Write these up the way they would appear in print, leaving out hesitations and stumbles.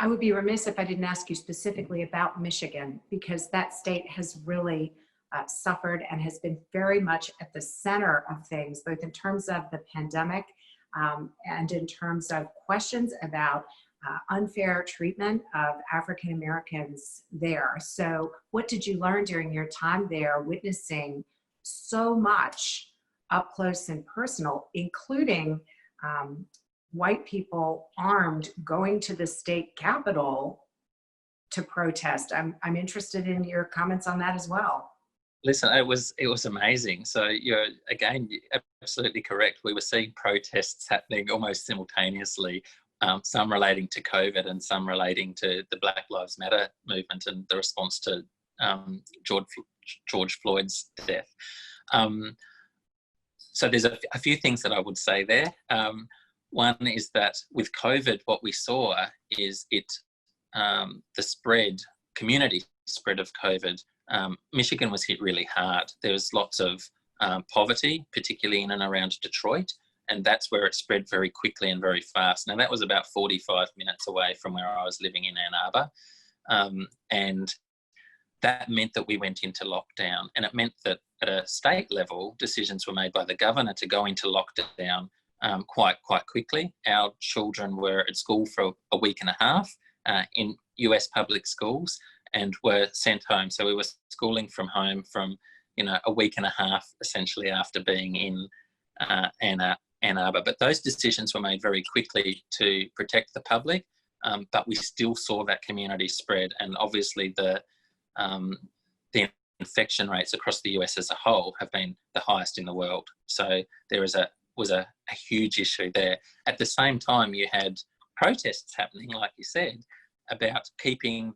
I would be remiss if I didn't ask you specifically about Michigan, because that state has really suffered and has been very much at the center of things, both in terms of the pandemic and in terms of questions about unfair treatment of African Americans there. So what did you learn during your time there, witnessing so much up close and personal, including white people armed going to the state capitol to protest? I'm interested in your comments on that as well. Listen, it was amazing. So you're absolutely correct. We were seeing protests happening almost simultaneously, some relating to COVID and some relating to the Black Lives Matter movement and the response to George Floyd's death. So there's a few things that I would say there. One is that with COVID, what we saw is the community spread of COVID. Michigan was hit really hard. There was lots of poverty, particularly in and around Detroit, and that's where it spread very quickly and very fast. Now, that was about 45 minutes away from where I was living in Ann Arbor, and that meant that we went into lockdown, and it meant that at a state level, decisions were made by the governor to go into lockdown quite quickly. Our children were at school for a week and a half in US public schools and were sent home. So we were schooling from home from, a week and a half essentially after being in Ann Arbor. But those decisions were made very quickly to protect the public, but we still saw that community spread, and obviously the infection rates across the US as a whole have been the highest in the world. So there was a huge issue there. At the same time, you had protests happening, like you said, about keeping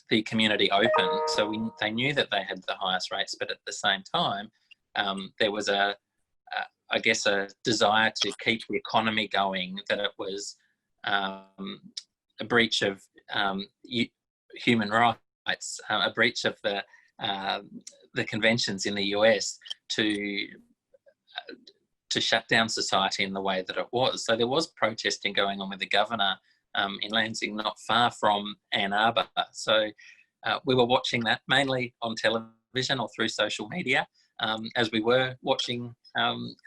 the community open. So they knew that they had the highest rates, but at the same time, there was a desire to keep the economy going, that it was a breach of human rights, a breach of the conventions in the US to shut down society in the way that it was. So there was protesting going on with the governor in Lansing, not far from Ann Arbor. So we were watching that mainly on television or through social media, as we were watching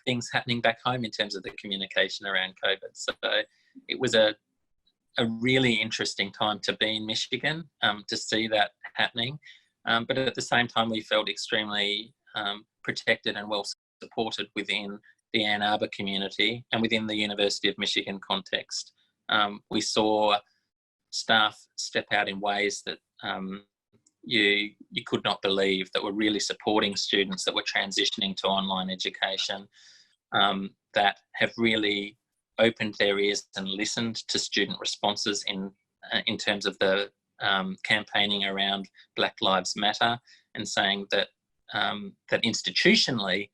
things happening back home in terms of the communication around COVID. So it was a really interesting time to be in Michigan, to see that happening. But at the same time, we felt extremely protected and well supported within the Ann Arbor community and within the University of Michigan context. We saw staff step out in ways that you could not believe, that were really supporting students that were transitioning to online education, that have really opened their ears and listened to student responses in terms of the campaigning around Black Lives Matter, and saying that that institutionally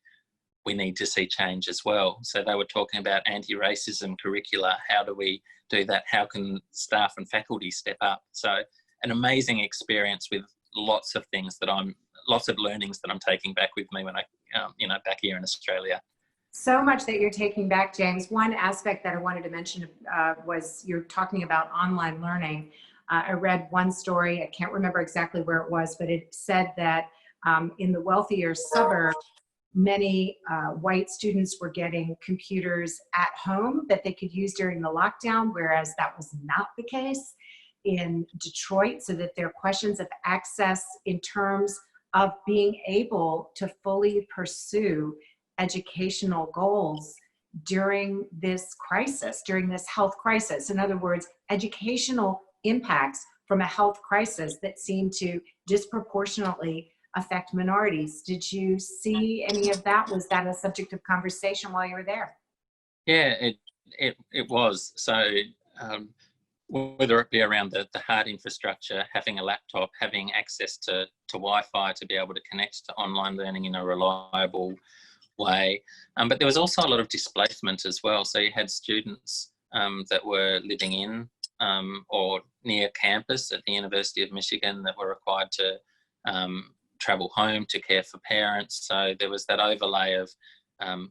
we need to see change as well. So they were talking about anti-racism curricula. How do we do that? How can staff and faculty step up? So an amazing experience with lots of learnings that I'm taking back with me when I, back here in Australia. So much that you're taking back, James. One aspect that I wanted to mention was you're talking about online learning. I read one story, I can't remember exactly where it was, but it said that in the wealthier suburbs, many white students were getting computers at home that they could use during the lockdown, whereas that was not the case in Detroit, so that there are questions of access in terms of being able to fully pursue educational goals during this crisis, during this health crisis. In other words, educational impacts from a health crisis that seem to disproportionately affect minorities. Did you see any of that? Was that a subject of conversation while you were there? Yeah, it was. So whether it be around the hard infrastructure, having a laptop, having access to Wi-Fi to be able to connect to online learning in a reliable way. But there was also a lot of displacement as well. So you had students that were living in or near campus at the University of Michigan that were required to travel home to care for parents. So there was that overlay of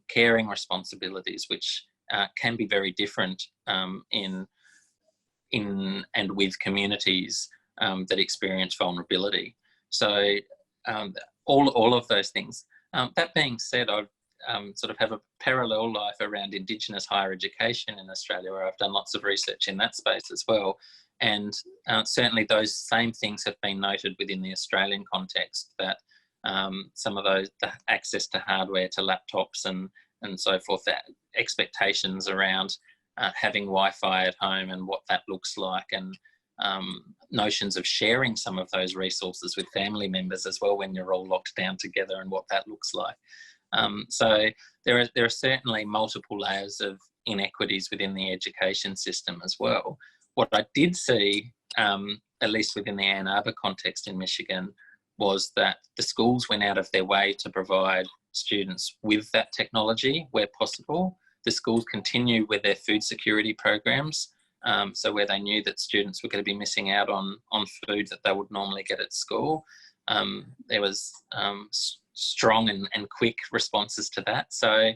caring responsibilities, which can be very different in in and with communities that experience vulnerability. So all of those things. That being said, I sort of have a parallel life around Indigenous higher education in Australia, where I've done lots of research in that space as well. And certainly those same things have been noted within the Australian context, that some of those, the access to hardware, to laptops and so forth, that expectations around having Wi-Fi at home and what that looks like, and notions of sharing some of those resources with family members as well when you're all locked down together, and what that looks like. So there are certainly multiple layers of inequities within the education system as well. What I did see, at least within the Ann Arbor context in Michigan, was that the schools went out of their way to provide students with that technology where possible. The schools continue with their food security programs, so where they knew that students were going to be missing out on food that they would normally get at school. There was strong and quick responses to that. So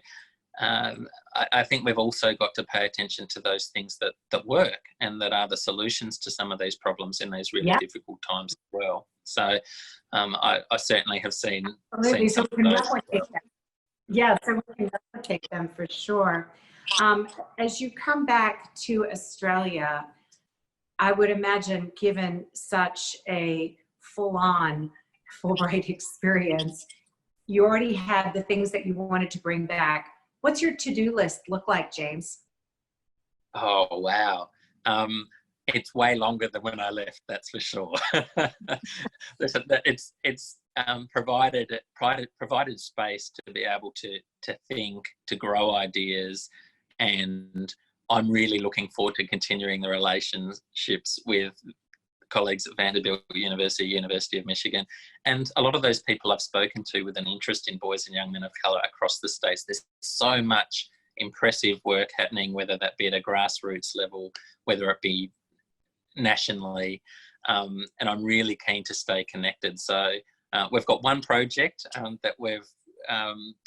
I think we've also got to pay attention to those things that work and that are the solutions to some of these problems in these really difficult times as well. So I certainly have seen some of those. Yeah, so we can replicate them for sure. As you come back to Australia, I would imagine, given such a full-on Fulbright experience, you already had the things that you wanted to bring back. What's your to-do list look like, James? Oh, wow. It's way longer than when I left, that's for sure. It's provided space to be able to think, to grow ideas, and I'm really looking forward to continuing the relationships with colleagues at Vanderbilt University, University of Michigan, and a lot of those people I've spoken to with an interest in boys and young men of colour across the states. There's so much impressive work happening, whether that be at a grassroots level, whether it be nationally, and I'm really keen to stay connected. So we've got one project that we've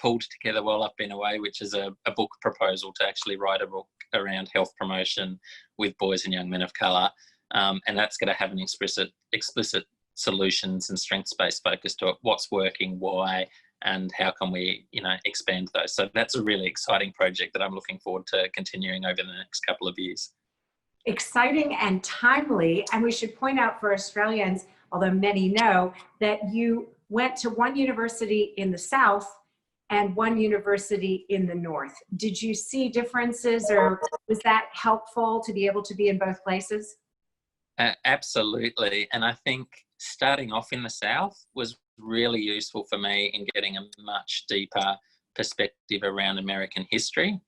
pulled together while I've been away, which is a book proposal to actually write a book around health promotion with boys and young men of colour. And that's going to have an explicit solutions and strengths-based focus to it. What's working, why, and how can we, expand those? So that's a really exciting project that I'm looking forward to continuing over the next couple of years. Exciting and timely. And we should point out for Australians, although many know, that you went to one university in the South and one university in the North. Did you see differences, or was that helpful to be able to be in both places? Absolutely. And I think starting off in the South was really useful for me in getting a much deeper perspective around American history.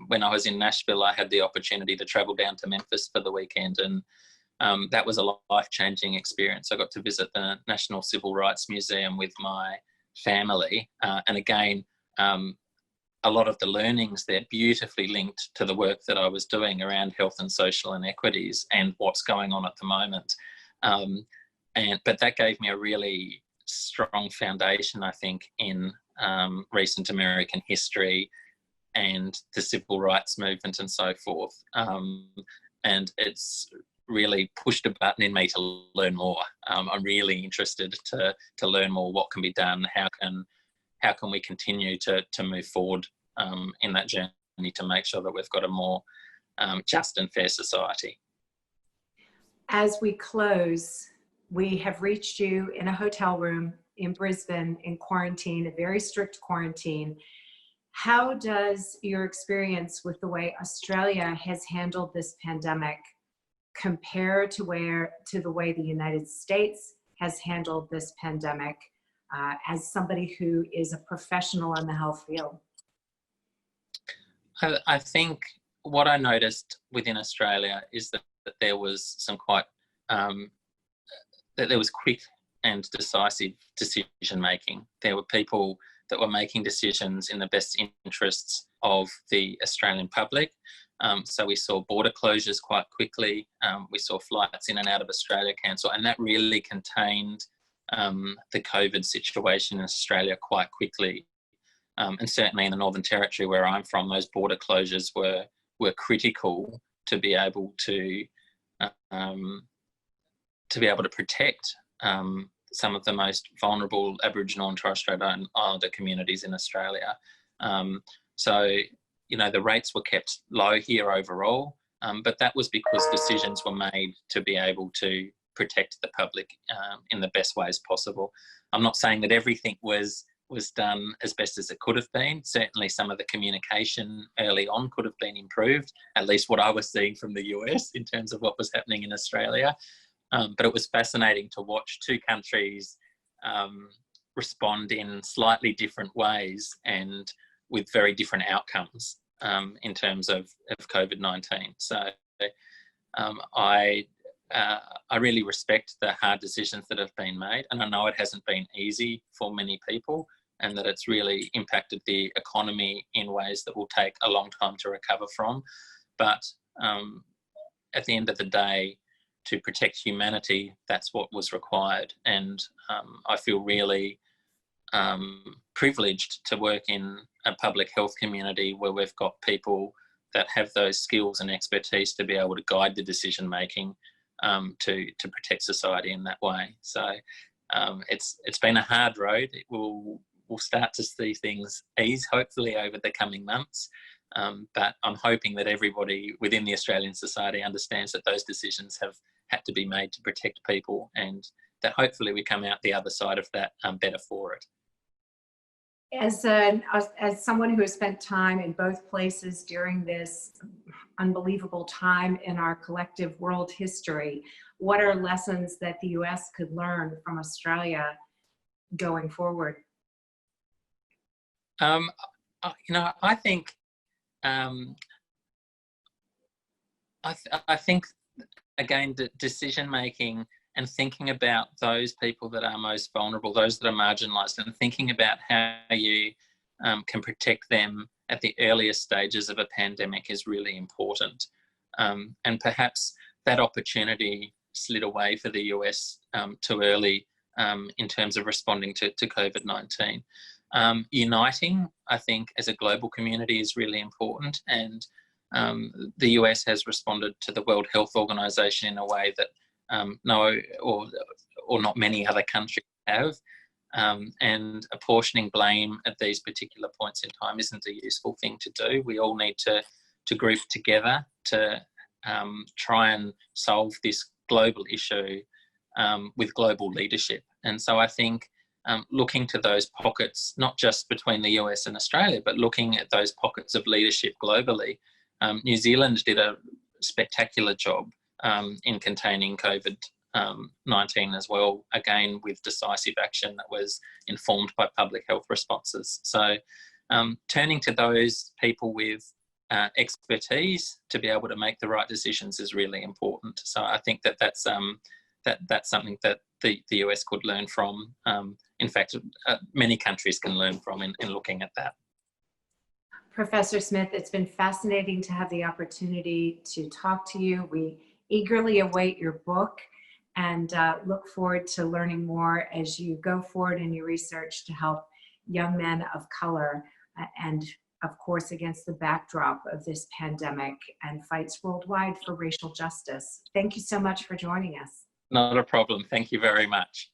When I was in Nashville, I had the opportunity to travel down to Memphis for the weekend, and that was a life-changing experience. I got to visit the National Civil Rights Museum with my family, and again, a lot of the learnings there beautifully linked to the work that I was doing around health and social inequities and what's going on at the moment. But that gave me a really strong foundation, I think, in recent American history and the civil rights movement and so forth. And it's really pushed a button in me to learn more. I'm really interested to learn more what can be done, how can we continue to move forward in that journey to make sure that we've got a more just and fair society. As we close, we have reached you in a hotel room in Brisbane in quarantine, a very strict quarantine. How does your experience with the way Australia has handled this pandemic compare to the way the United States has handled this pandemic, as somebody who is a professional in the health field? I think what I noticed within Australia is that there was some quite that there was quick and decisive decision making. There were people that were making decisions in the best interests of the Australian public. So we saw border closures quite quickly. We saw flights in and out of Australia cancel, and that really contained the COVID situation in Australia quite quickly. And certainly in the Northern Territory where I'm from, those border closures were critical to be able to to be able to protect some of the most vulnerable Aboriginal and Torres Strait Islander communities in Australia. So, you know, the rates were kept low here overall, but that was because decisions were made to be able to protect the public in the best ways possible. I'm not saying that everything was done as best as it could have been. Certainly some of the communication early on could have been improved, at least what I was seeing from the US in terms of what was happening in Australia. But it was fascinating to watch two countries respond in slightly different ways and with very different outcomes in terms of COVID-19. So I really respect the hard decisions that have been made, and I know it hasn't been easy for many people, and that it's really impacted the economy in ways that will take a long time to recover from. But at the end of the day, to protect humanity, that's what was required. And I feel really privileged to work in a public health community where we've got people that have those skills and expertise to be able to guide the decision making to protect society in that way. So it's been a hard road. We'll start to see things ease hopefully over the coming months. But I'm hoping that everybody within the Australian society understands that those decisions have had to be made to protect people, and that hopefully we come out the other side of that better for it. As someone who has spent time in both places during this unbelievable time in our collective world history, what are lessons that the US could learn from Australia going forward? You know, I think I think again, decision making and thinking about those people that are most vulnerable, those that are marginalised, and thinking about how you can protect them at the earliest stages of a pandemic is really important. And perhaps that opportunity slid away for the US too early in terms of responding to COVID-19. Uniting, I think, as a global community is really important, and the US has responded to the World Health Organization in a way that no or not many other countries have, and apportioning blame at these particular points in time isn't a useful thing to do. We all need to group together to try and solve this global issue with global leadership. And so I think looking to those pockets, not just between the US and Australia, but looking at those pockets of leadership globally. New Zealand did a spectacular job in containing COVID-19 as well, again with decisive action that was informed by public health responses. So turning to those people with expertise to be able to make the right decisions is really important. So I think that's something that the US could learn from. In fact, many countries can learn from in looking at that. Professor Smith, it's been fascinating to have the opportunity to talk to you. We eagerly await your book and look forward to learning more as you go forward in your research to help young men of color and, of course, against the backdrop of this pandemic and fights worldwide for racial justice. Thank you so much for joining us. Not a problem. Thank you very much.